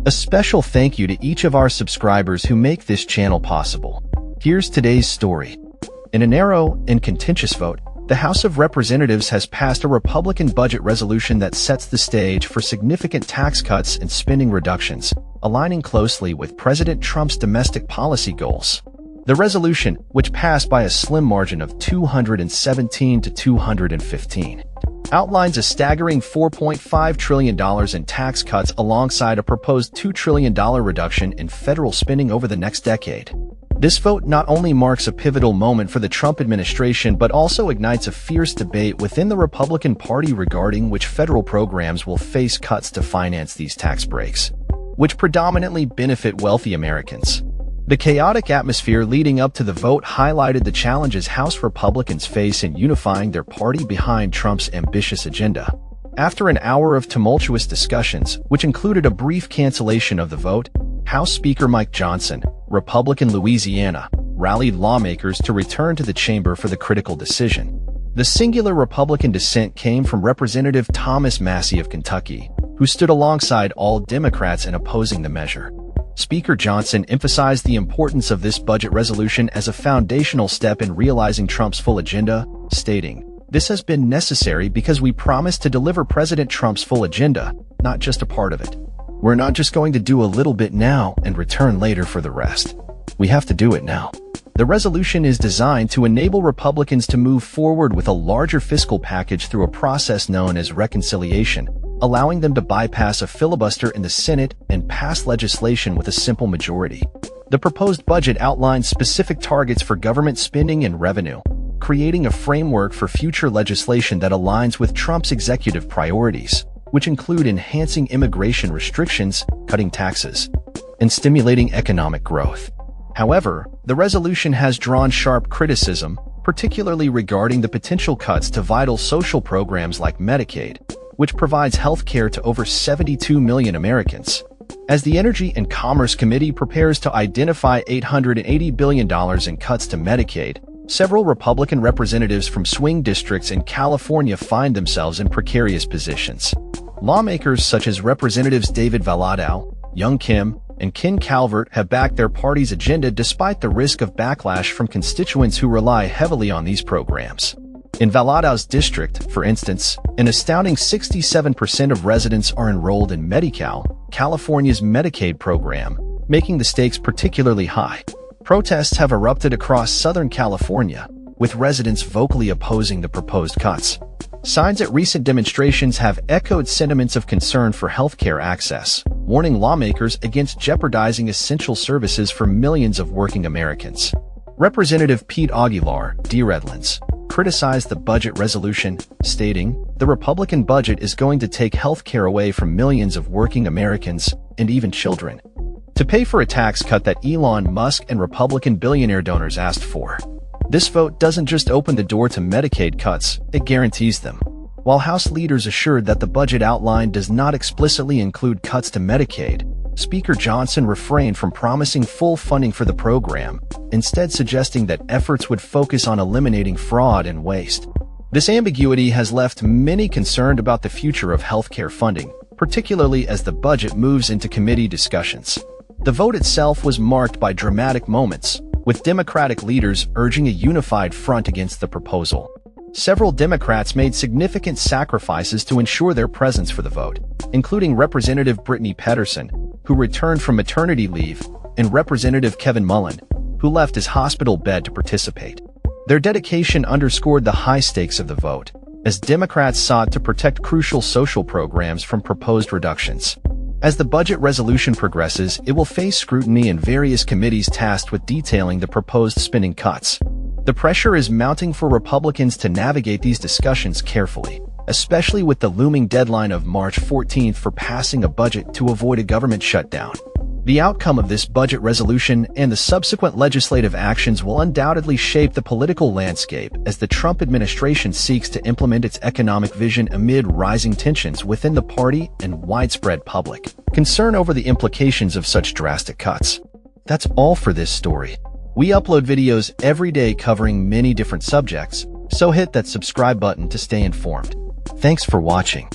A special thank you to each of our subscribers who make this channel possible. Here's today's story. In a narrow and contentious vote, the House of Representatives has passed a Republican budget resolution that sets the stage for significant tax cuts and spending reductions, aligning closely with President Trump's domestic policy goals. The resolution, which passed by a slim margin of 217 to 215, outlines a staggering $4.5 trillion in tax cuts alongside a proposed $2 trillion reduction in federal spending over the next decade. This vote not only marks a pivotal moment for the Trump administration but also ignites a fierce debate within the Republican Party regarding which federal programs will face cuts to finance these tax breaks, which predominantly benefit wealthy Americans. The chaotic atmosphere leading up to the vote highlighted the challenges House Republicans face in unifying their party behind Trump's ambitious agenda. After an hour of tumultuous discussions, which included a brief cancellation of the vote, House Speaker Mike Johnson, Republican Louisiana, rallied lawmakers to return to the chamber for the critical decision. The singular Republican dissent came from Representative Thomas Massie of Kentucky, who stood alongside all Democrats in opposing the measure. Speaker Johnson emphasized the importance of this budget resolution as a foundational step in realizing Trump's full agenda, stating, "This has been necessary because we promised to deliver President Trump's full agenda, not just a part of it. We're not just going to do a little bit now and return later for the rest. We have to do it now." The resolution is designed to enable Republicans to move forward with a larger fiscal package through a process known as reconciliation, allowing them to bypass a filibuster in the Senate and pass legislation with a simple majority. The proposed budget outlines specific targets for government spending and revenue, creating a framework for future legislation that aligns with Trump's executive priorities, which include enhancing immigration restrictions, cutting taxes, and stimulating economic growth. However, the resolution has drawn sharp criticism, particularly regarding the potential cuts to vital social programs like Medicaid, which provides health care to over 72 million Americans. As the Energy and Commerce Committee prepares to identify $880 billion in cuts to Medicaid, several Republican representatives from swing districts in California find themselves in precarious positions. Lawmakers such as Representatives David Valadao, Young Kim, and Ken Calvert have backed their party's agenda despite the risk of backlash from constituents who rely heavily on these programs. In Valadao's district, for instance, an astounding 67% of residents are enrolled in Medi-Cal, California's Medicaid program, making the stakes particularly high. Protests have erupted across Southern California, with residents vocally opposing the proposed cuts. Signs at recent demonstrations have echoed sentiments of concern for healthcare access, warning lawmakers against jeopardizing essential services for millions of working Americans. Representative Pete Aguilar, D. Redlands, criticized the budget resolution, stating, "The Republican budget is going to take healthcare away from millions of working Americans, and even children, to pay for a tax cut that Elon Musk and Republican billionaire donors asked for." This vote doesn't just open the door to Medicaid cuts, it guarantees them. While House leaders assured that the budget outline does not explicitly include cuts to Medicaid, Speaker Johnson refrained from promising full funding for the program, instead suggesting that efforts would focus on eliminating fraud and waste. This ambiguity has left many concerned about the future of healthcare funding, particularly as the budget moves into committee discussions. The vote itself was marked by dramatic moments, with Democratic leaders urging a unified front against the proposal. Several Democrats made significant sacrifices to ensure their presence for the vote, including Representative Brittany Pedersen, who returned from maternity leave, and Representative Kevin Mullen, who left his hospital bed to participate. Their dedication underscored the high stakes of the vote, as Democrats sought to protect crucial social programs from proposed reductions. As the budget resolution progresses, it will face scrutiny in various committees tasked with detailing the proposed spending cuts. The pressure is mounting for Republicans to navigate these discussions carefully, especially with the looming deadline of March 14th for passing a budget to avoid a government shutdown. The outcome of this budget resolution and the subsequent legislative actions will undoubtedly shape the political landscape as the Trump administration seeks to implement its economic vision amid rising tensions within the party and widespread public concern over the implications of such drastic cuts. That's all for this story. We upload videos every day covering many different subjects, so hit that subscribe button to stay informed. Thanks for watching.